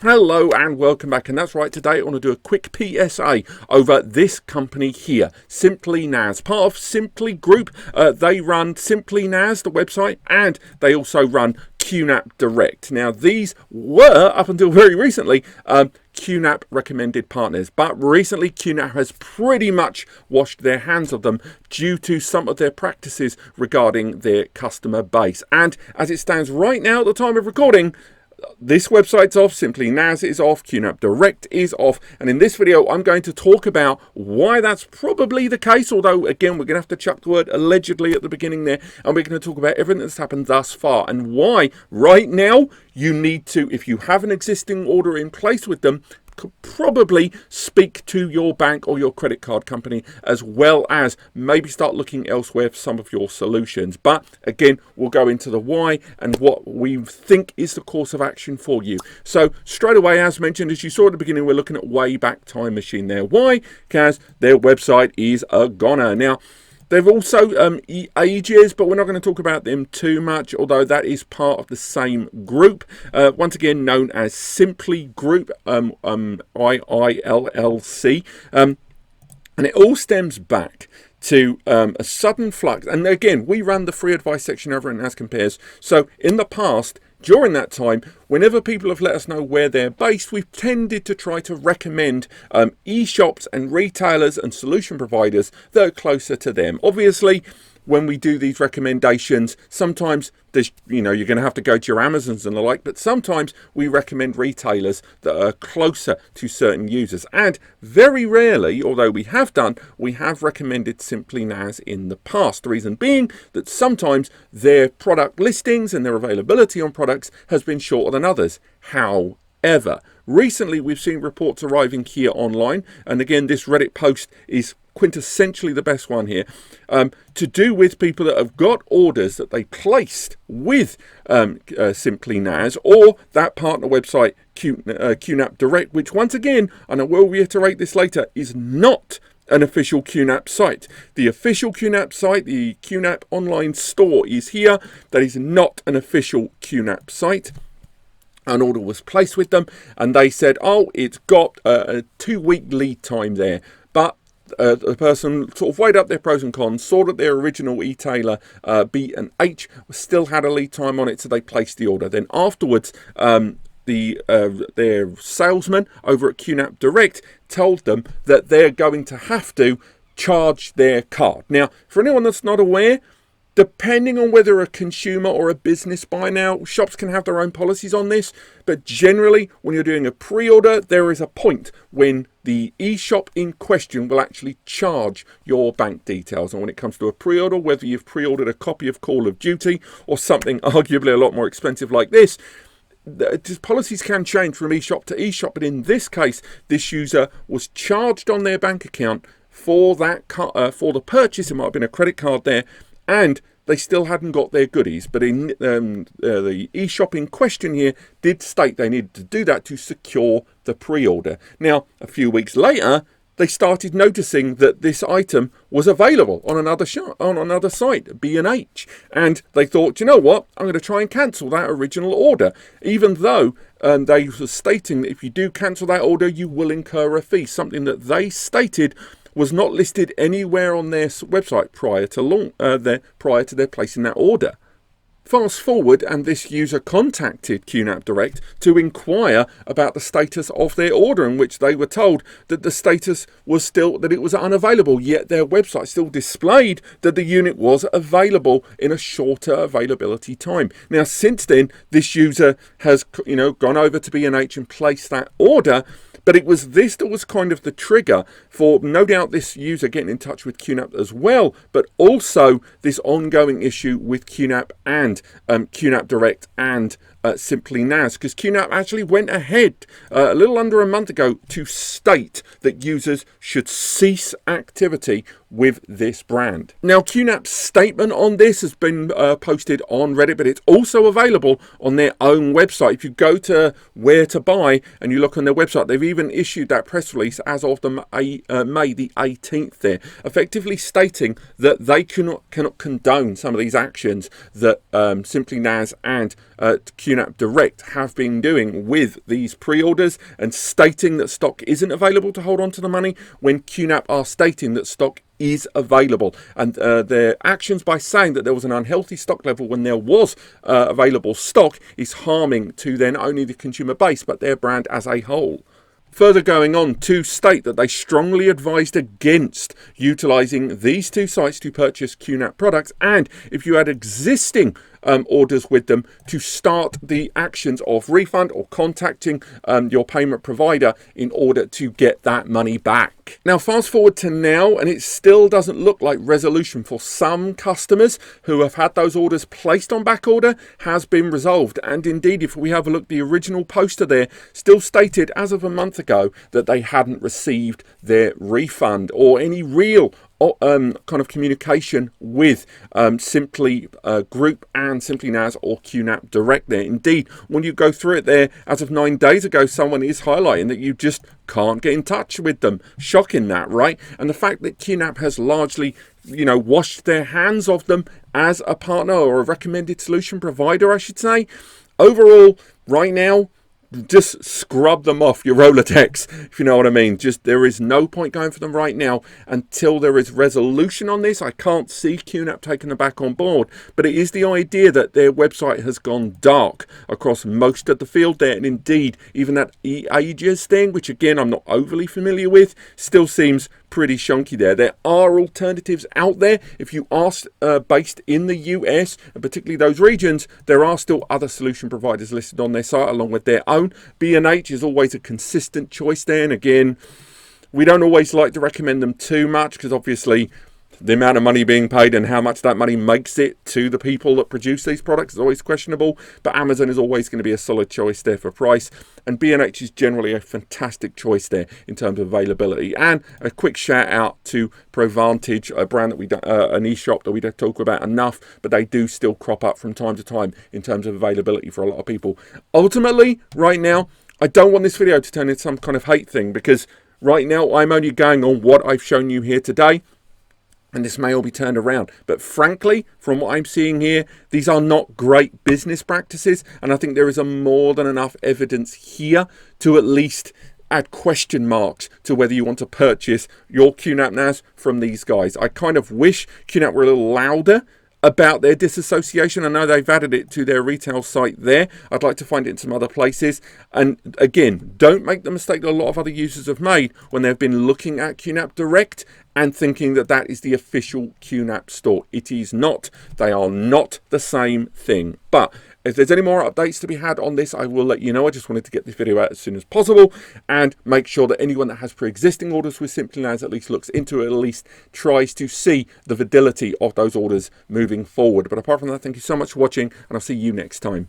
Hello and welcome back, and that's right, today I want to do a quick PSA over this company here, SimplyNAS, part of Simply Group. They run SimplyNAS, the website, and they also run QNAPDirect. Now these were, up until very recently, QNAP recommended partners, but recently QNAP has pretty much washed their hands of them due to some of their practices regarding their customer base. And as it stands right now at the time of recording, this website's off, SimplyNAS is off, QNAPDirect is off, and in this video I'm going to talk about why that's probably the case, although again we're going to have to chuck the word allegedly at the beginning there, and we're going to talk about everything that's happened thus far and why right now you need to, if you have an existing order in place with them, could probably speak to your bank or your credit card company, as well as maybe start looking elsewhere for some of your solutions. But again, we'll go into the why and what we think is the course of action for you. So straight away, as mentioned, as you saw at the beginning, we're looking at Wayback Time Machine there. Why? Because their website is a goner. Now, they've also ages, but we're not going to talk about them too much, although that is part of the same group. Once again, known as Simply Group, IILLC. And it all stems back to a sudden flux. And again, we run the free advice section over at NAScompares. So in the past, during that time, whenever people have let us know where they're based, we've tended to try to recommend e-shops and retailers and solution providers that are closer to them. Obviously, when we do these recommendations, sometimes there's, you're going to have to go to your Amazons and the like, but sometimes we recommend retailers that are closer to certain users. And very rarely, although we have recommended SimplyNAS in the past. The reason being that sometimes their product listings and their availability on products has been shorter than others. However, recently we've seen reports arriving here online, and again, this Reddit post is quintessentially the best one here, to do with people that have got orders that they placed with SimplyNAS or that partner website QNAPDirect, which once again, and I will reiterate this later, is not an official QNAP site. The official QNAP site, the QNAP online store, is here. That is not an official QNAP site. An order was placed with them and they said, oh, it's got a 2-week lead time there, but the person sort of weighed up their pros and cons, saw that their original e-tailer B&H still had a lead time on it, so they placed the order. Then afterwards, their salesman over at QNAPDirect told them that they're going to have to charge their card. Now, for anyone that's not aware, depending on whether a consumer or a business buy now, shops can have their own policies on this, but generally when you're doing a pre-order, there is a point when the e-shop in question will actually charge your bank details. And when it comes to a pre-order, whether you've pre-ordered a copy of Call of Duty or something arguably a lot more expensive like this, the policies can change from e-shop to e-shop, but in this case, this user was charged on their bank account for that for the purchase. It might have been a credit card there, and they still hadn't got their goodies. But in the e-shop in question here did state they needed to do that to secure the pre-order. Now, a few weeks later, they started noticing that this item was available on another site, B&H. And they thought, you know what, I'm going to try and cancel that original order. Even though they were stating that if you do cancel that order, you will incur a fee. Something that they stated was not listed anywhere on their website prior to their placing that order. Fast forward, and this user contacted QNAPDirect to inquire about the status of their order, in which they were told that the status was still that it was unavailable, yet their website still displayed that the unit was available in a shorter availability time. Now, since then, this user has gone over to B&H and placed that order. But it was this that was kind of the trigger for, no doubt, this user getting in touch with QNAP as well, but also this ongoing issue with QNAP and QNAPDirect and SimplyNAS, because QNAP actually went ahead a little under a month ago to state that users should cease activity with this brand. Now, QNAP's statement on this has been posted on Reddit, but it's also available on their own website. If you go to where to buy and you look on their website, they've even issued that press release as of the May the 18th there, effectively stating that they cannot condone some of these actions that SimplyNAS and QNAPDirect have been doing with these pre-orders and stating that stock isn't available to hold on to the money, when QNAP are stating that stock is available, and their actions by saying that there was an unhealthy stock level when there was available stock is harming to then only the consumer base but their brand as a whole. Further going on to state that they strongly advised against utilising these two sites to purchase QNAP products, and if you had existing orders with them, to start the actions of refund or contacting your payment provider in order to get that money back. Now fast forward to now, and it still doesn't look like resolution for some customers who have had those orders placed on back order has been resolved. And indeed, if we have a look, the original poster there still stated as of a month ago that they hadn't received their refund or any real kind of communication with Simply Group and SimplyNAS or QNAPDirect there. Indeed, when you go through it there, as of 9 days ago, someone is highlighting that you just can't get in touch with them. Shocking that, right? And the fact that QNAP has largely, washed their hands of them as a partner or a recommended solution provider, I should say. Overall, right now, just scrub them off your Rolodex, if you know what I mean. Just, there is no point going for them right now until there is resolution on this. I can't see QNAP taking them back on board, but it is the idea that their website has gone dark across most of the field there, and indeed even that e-ages thing, which again I'm not overly familiar with, still seems pretty shonky there. There are alternatives out there. If you are based in the US, and particularly those regions, there are still other solution providers listed on their site along with their own. B&H is always a consistent choice there, and again, we don't always like to recommend them too much because obviously the amount of money being paid and how much that money makes it to the people that produce these products is always questionable, but Amazon is always going to be a solid choice there for price, and B&H is generally a fantastic choice there in terms of availability. And a quick shout out to ProVantage, a brand that we don't, an e-shop that we don't talk about enough, but they do still crop up from time to time in terms of availability for a lot of people. Ultimately, right now, I don't want this video to turn into some kind of hate thing, because right now I'm only going on what I've shown you here today, and this may all be turned around. But frankly, from what I'm seeing here, these are not great business practices, and I think there is more than enough evidence here to at least add question marks to whether you want to purchase your QNAP/NAS from these guys. I kind of wish QNAP were a little louder about their disassociation. I know they've added it to their retail site there. I'd like to find it in some other places. And again, don't make the mistake that a lot of other users have made when they've been looking at QNAPDirect and thinking that that is the official QNAP store. It is not. They are not the same thing. But if there's any more updates to be had on this, I will let you know. I just wanted to get this video out as soon as possible and make sure that anyone that has pre-existing orders with SimplyNAS at least looks into it, at least tries to see the validity of those orders moving forward. But apart from that, thank you so much for watching, and I'll see you next time.